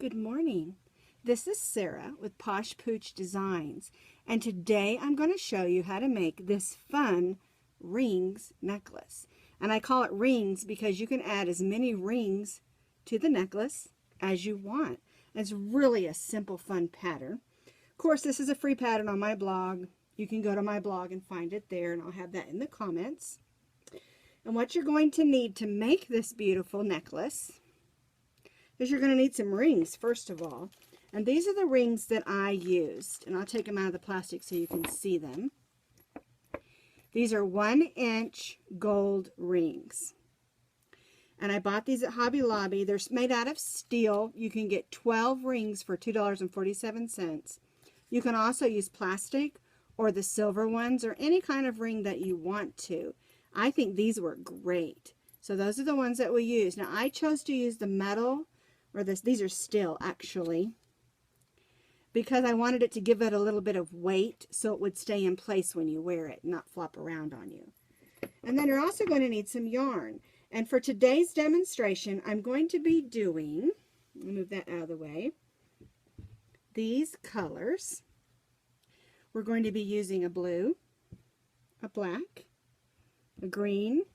good morning. This is Sarah with Posh Pooch Designs, and today I'm going to show you how to make this fun rings necklace. And I call it rings because you can add as many rings to the necklace as you want. It's really a simple, fun pattern. Of course, this is a free pattern on my blog. You can go to my blog and find it there, and I'll have that in the comments. And what you're going to need to make this beautiful necklace is you're going to need some rings, first of all. And these are the rings that I used. And I'll take them out of the plastic so you can see them. These are 1-inch gold rings. And I bought these at Hobby Lobby. They're made out of steel. You can get 12 rings for $2.47. You can also use plastic or the silver ones or any kind of ring that you want to. I think these work great. So those are the ones that we use. Now I chose to use the metal, or these are steel actually, because I wanted it to give it a little bit of weight so it would stay in place when you wear it, not flop around on you. And then you're also going to need some yarn. And for today's demonstration, I'm going to be doing, let me move that out of the way, these colors. We're going to be using a blue, a black, a green,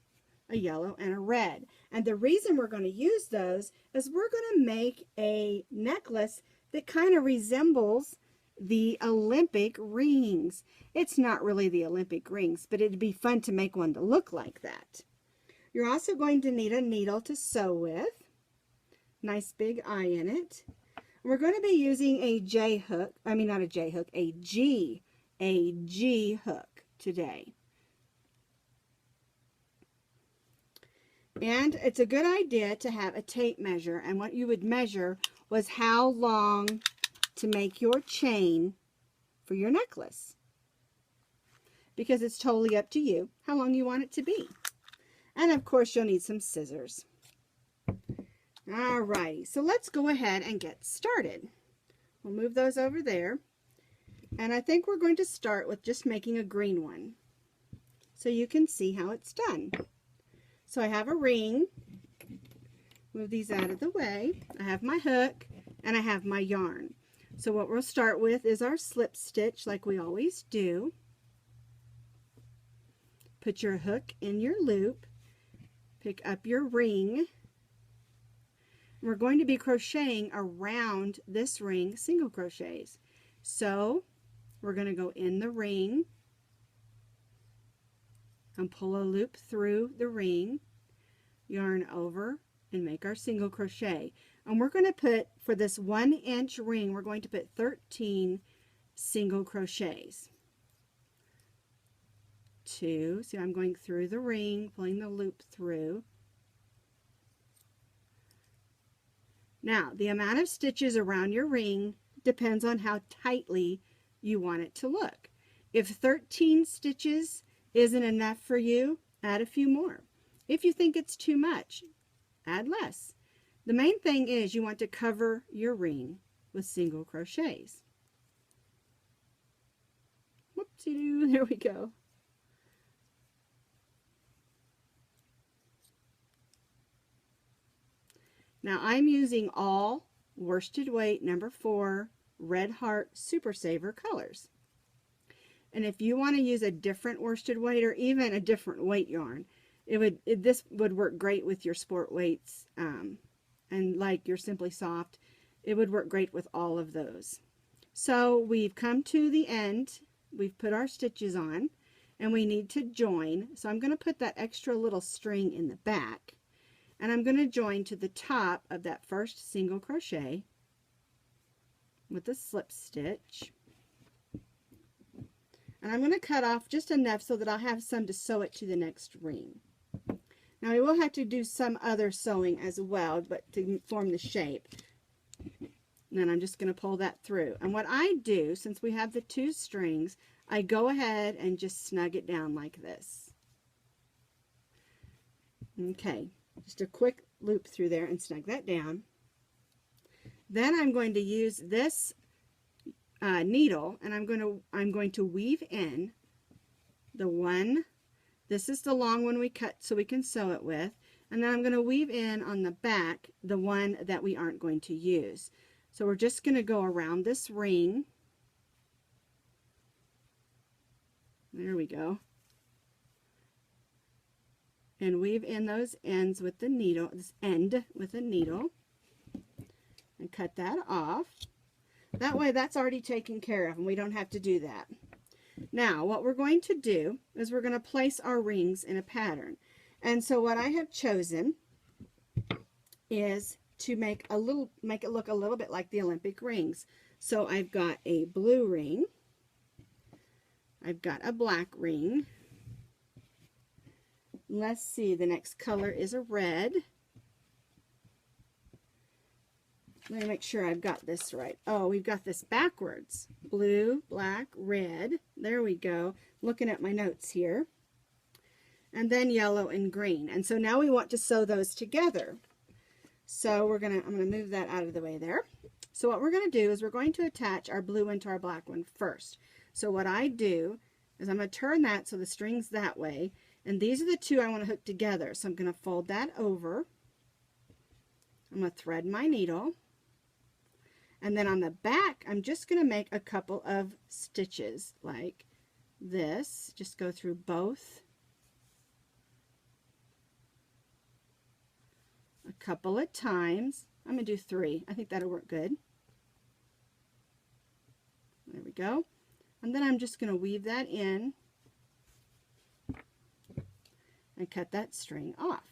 a yellow, and a red. And the reason we're going to use those is we're going to make a necklace that kind of resembles the Olympic rings. It's not really the Olympic rings, but it'd be fun to make one to look like that. You're also going to need a needle to sew with. Nice big eye in it. We're going to be using a J hook, I mean not a J hook, a G hook today. And it's a good idea to have a tape measure, and what you would measure was how long to make your chain for your necklace, because it's totally up to you how long you want it to be. And of course you'll need some scissors. Alrighty, so let's go ahead and get started. We'll move those over there, and I think we're going to start with just making a green one so you can see how it's done. So I have a ring, move these out of the way, I have my hook, and I have my yarn. So what we'll start with is our slip stitch like we always do. Put your hook in your loop, pick up your ring. We're going to be crocheting around this ring single crochets. So we're going to go in the ring and pull a loop through the ring, yarn over, and make our single crochet. And we're going to put, for this 1-inch ring, we're going to put 13 single crochets. 2, see I'm going through the ring, pulling the loop through. Now, the amount of stitches around your ring depends on how tightly you want it to look. If 13 stitches isn't enough for you, add a few more. If you think it's too much, add less. The main thing is you want to cover your ring with single crochets. Whoopsie-doo, there we go. Now I'm using all worsted weight number 4 Red Heart Super Saver colors. And if you want to use a different worsted weight or even a different weight yarn, this would work great with your sport weights and like your Simply Soft. It would work great with all of those. So we've come to the end. We've put our stitches on and we need to join. So I'm going to put that extra little string in the back, and I'm going to join to the top of that first single crochet with a slip stitch. And I'm going to cut off just enough so that I'll have some to sew it to the next ring. Now we will have to do some other sewing as well, but to form the shape. And then I'm just going to pull that through. And what I do, since we have the 2 strings, I go ahead and just snug it down like this. Okay, just a quick loop through there and snug that down. Then I'm going to use this needle, and I'm going to weave in the one. This is the long one we cut so we can sew it with, and then I'm going to weave in on the back the one that we aren't going to use. So we're just going to go around this ring. There we go. And weave in those ends with the needle, this end with a needle, and cut that off. That way that's already taken care of and we don't have to do that. Now what we're going to do is we're going to place our rings in a pattern. And so what I have chosen is to make it look a little bit like the Olympic rings. So I've got a blue ring, I've got a black ring. Let's see, the next color is a red. Let me make sure I've got this right. Oh, we've got this backwards. Blue, black, red. There we go. Looking at my notes here. And then yellow and green. And so now we want to sew those together. So I'm going to move that out of the way there. So what we're going to do is we're going to attach our blue one to our black one first. So what I do is I'm going to turn that so the string's that way. And these are the two I want to hook together. So I'm going to fold that over. I'm going to thread my needle. And then on the back, I'm just going to make a couple of stitches like this. Just go through both. A couple of times. I'm going to do 3. I think that'll work good. There we go. And then I'm just going to weave that in and cut that string off.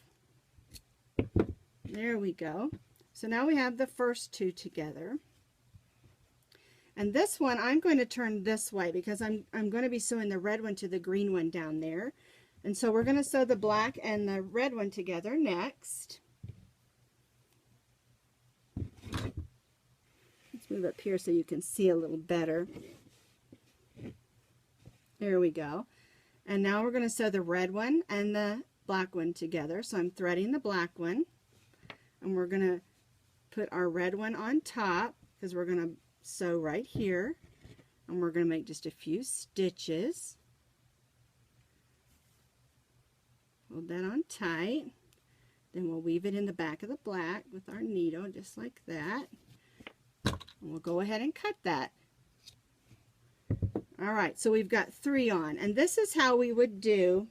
There we go. So now we have the first two together. And this one I'm going to turn this way because I'm going to be sewing the red one to the green one down there. And so we're going to sew the black and the red one together next. Let's move up here so you can see a little better. There we go. And now we're going to sew the red one and the black one together. So I'm threading the black one. And we're going to put our red one on top because we're going to sew right here. And we're going to make just a few stitches. Hold that on tight. Then we'll weave it in the back of the black with our needle just like that. And we'll go ahead and cut that. Alright, so we've got 3 on, and this is how we would do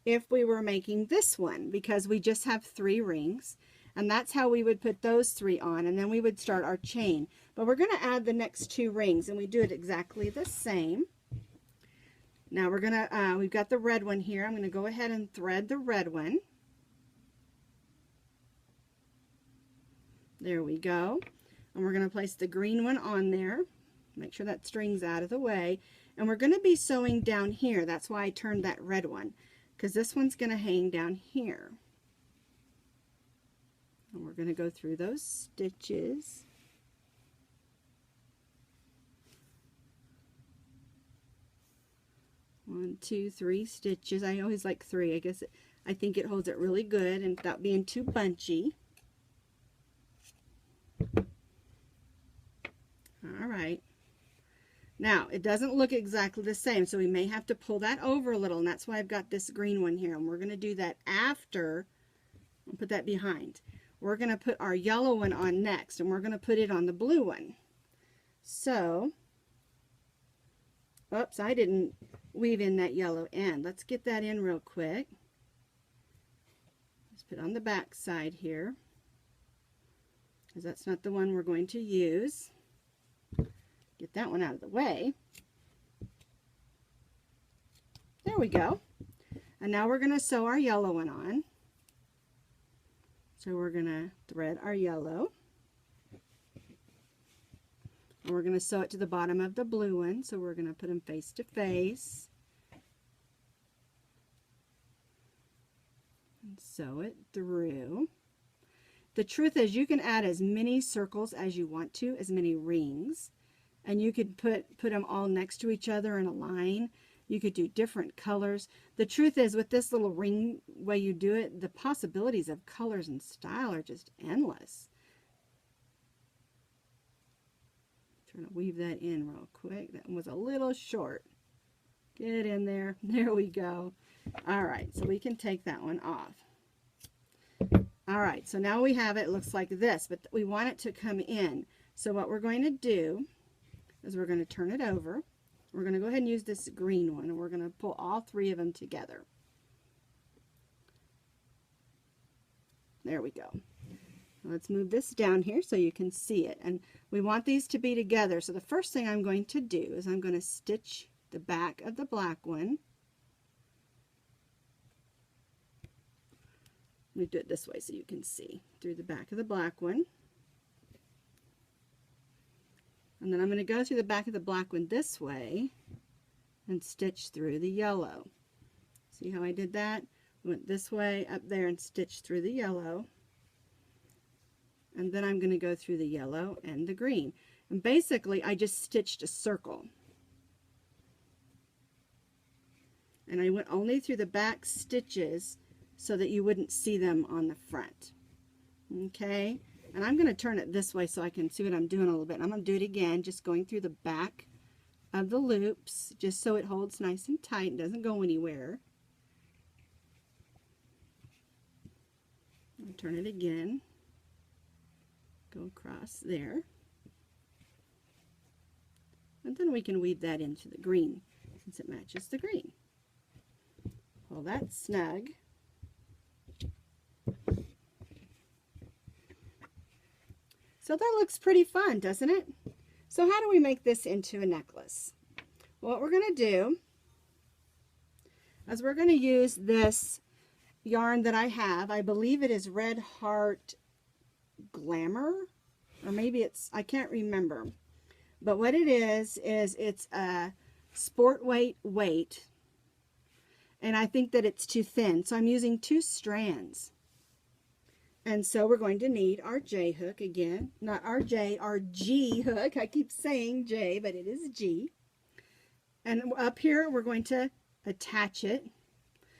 if we were making this one, because we just have 3 rings, and that's how we would put those 3 on, and then we would start our chain. But we're going to add the next 2 rings, and we do it exactly the same. Now we're going to, we've got the red one here. I'm going to go ahead and thread the red one. There we go. And we're going to place the green one on there. Make sure that string's out of the way. And we're going to be sewing down here. That's why I turned that red one, because this one's going to hang down here. And we're going to go through those stitches. One, 2, 3 stitches. I always like 3. I think it holds it really good and without being too bunchy. All right. Now, it doesn't look exactly the same, so we may have to pull that over a little, and that's why I've got this green one here, and we're going to do that after. I'll put that behind. We're going to put our yellow one on next, and we're going to put it on the blue one. So, oops, I didn't weave in that yellow end. Let's get that in real quick. Let's put it on the back side here, because that's not the one we're going to use. Get that one out of the way. There we go. And now we're going to sew our yellow one on. So we're going to thread our yellow. And we're going to sew it to the bottom of the blue one. So we're going to put them face to face. And sew it through. The truth is you can add as many circles as you want to, as many rings. And you could put them all next to each other in a line. You could do different colors. The truth is, with this little ring way you do it, the possibilities of colors and style are just endless. Trying to weave that in real quick. That one was a little short. Get in there. There we go. All right, so we can take that one off. All right, so now we have it. It looks like this, but we want it to come in. So what we're going to do is we're going to turn it over. We're going to go ahead and use this green one, and we're going to pull all three of them together. There we go. Let's move this down here so you can see it. And we want these to be together. So the first thing I'm going to do is I'm going to stitch the back of the black one. Let me do it this way so you can see through the back of the black one. And then I'm going to go through the back of the black one this way and stitch through the yellow. See how I did that? Went this way up there and stitched through the yellow. And then I'm going to go through the yellow and the green. And basically I just stitched a circle. And I went only through the back stitches so that you wouldn't see them on the front. Okay? And I'm going to turn it this way so I can see what I'm doing a little bit. I'm going to do it again, just going through the back of the loops, just so it holds nice and tight and doesn't go anywhere. I'll turn it again. Go across there. And then we can weave that into the green since it matches the green. Pull that snug. So that looks pretty fun, doesn't it? So how do we make this into a necklace? Well, what we're going to do is we're going to use this yarn that I have. I believe it is Red Heart Glamour, or maybe it's, I can't remember. But what it is it's a sport weight, and I think that it's too thin. So I'm using 2 strands. And so we're going to need our J hook again. Not our J, our G hook. I keep saying J, but it is G. And up here we're going to attach it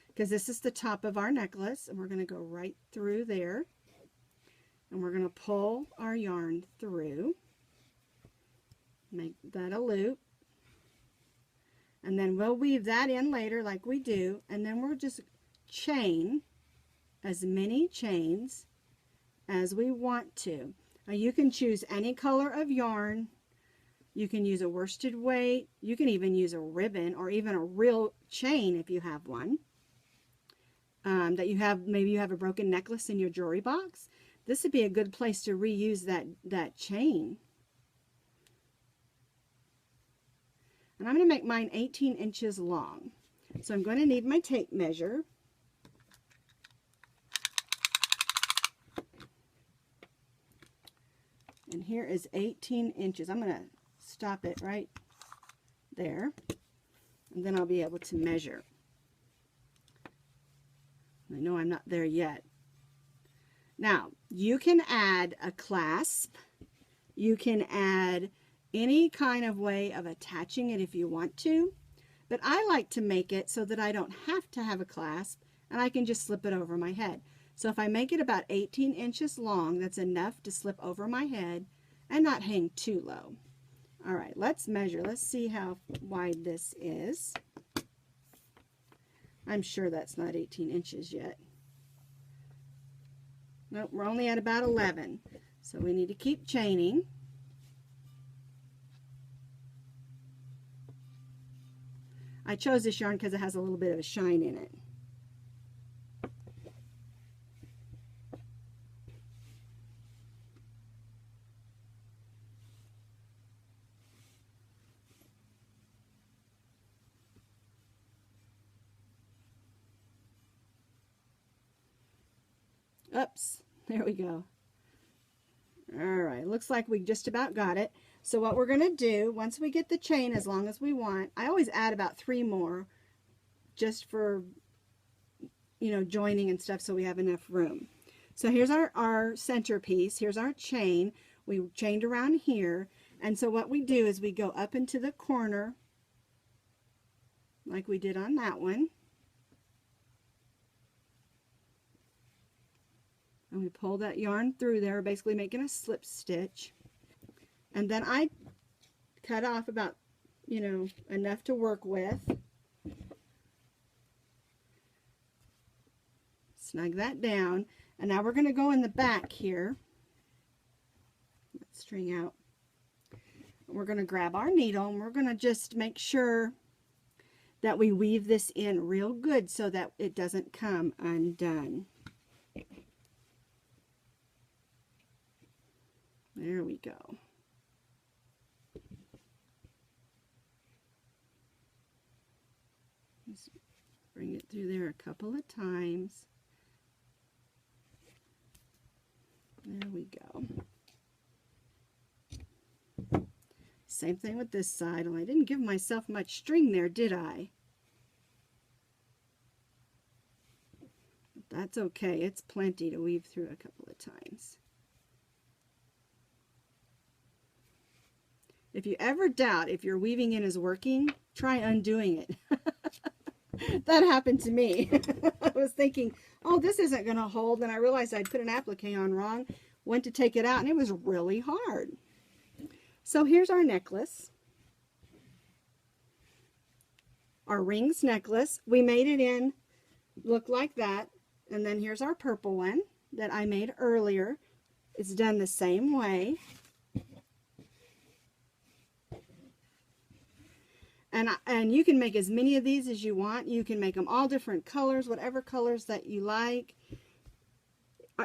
because this is the top of our necklace. And we're going to go right through there. And we're going to pull our yarn through. Make that a loop. And then we'll weave that in later like we do. And then we'll just chain as many chains as we want to. Now you can choose any color of yarn. You can use a worsted weight. You can even use a ribbon or even a real chain if you have one. That you have, maybe you have a broken necklace in your jewelry box. This would be a good place to reuse that chain. And I'm going to make mine 18 inches long. So I'm going to need my tape measure. And here is 18 inches. I'm going to stop it right there. And then I'll be able to measure. I know I'm not there yet. Now, you can add a clasp. You can add any kind of way of attaching it if you want to. But I like to make it so that I don't have to have a clasp and I can just slip it over my head. So if I make it about 18 inches long, that's enough to slip over my head and not hang too low. All right, let's measure. Let's see how wide this is. I'm sure that's not 18 inches yet. Nope, we're only at about 11. So we need to keep chaining. I chose this yarn because it has a little bit of a shine in it. Oops, there we go. All right, looks like we just about got it. So what we're going to do, once we get the chain as long as we want, I always add about 3 more just for, you know, joining and stuff so we have enough room. So here's our centerpiece. Here's our chain. We chained around here. And so what we do is we go up into the corner like we did on that one. And we pull that yarn through there, basically making a slip stitch. And then I cut off about, you know, enough to work with. Snug that down. And now we're going to go in the back here. Let's string out We're going to grab our needle and we're going to just make sure that we weave this in real good so that it doesn't come undone. There we go. Just bring it through there a couple of times. There we go. Same thing with this side. Well, I didn't give myself much string there, did I? That's okay. It's plenty to weave through a couple of times. If you ever doubt if your weaving in is working, try undoing it. That happened to me. I was thinking, oh, this isn't going to hold, and I realized I'd put an applique on wrong. Went to take it out, and it was really hard. So here's our necklace. Our rings necklace. We made it in, look like that. And then here's our purple one that I made earlier. It's done the same way. And you can make as many of these as you want. You can make them all different colors, whatever colors that you like.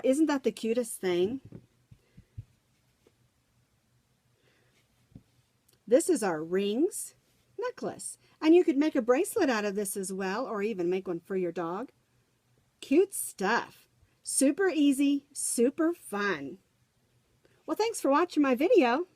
Isn't that the cutest thing? This is our rings necklace. And you could make a bracelet out of this as well, or even make one for your dog. Cute stuff. Super easy, super fun. Well, thanks for watching my video.